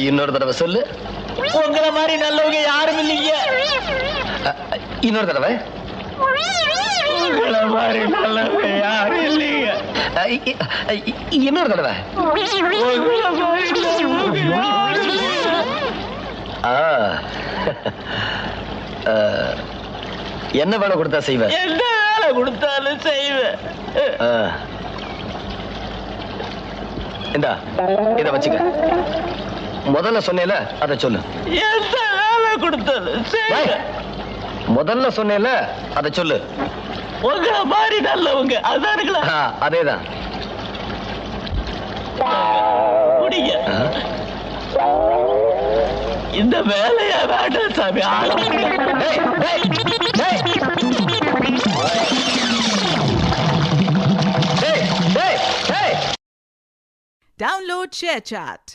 இன்னொரு தடவை சொல்லு. உங்களை மாதிரி நல்லவங்க யாரும் இல்லைங்க. இன்னொரு தடவை. உங்களை மாதிரி நல்லவங்க யாரும் இல்லைங்க. இன்னொரு தடவை. உங்களை மாதிரி நல்லவங்க யாரும் இல்லைங்க. என்ன வேலை கொடுத்தா செய்வேன்? என்ன வேலை கொடுத்தாலும் செய்வேன். இந்தா இத வச்சுக்க. முதல்ல சொன்னேல அத சொல்லு. என்ன வேலை கொடுத்தாலும் செய்வேன். முதல்ல சொன்னேல அத சொல்லு. உங்களை மாதிரி நல்லவங்க அதானுங்களா? அதேதான். குடிங்க. இந்த வேலையா வேண்டாம் சாமி. Download ShareChat.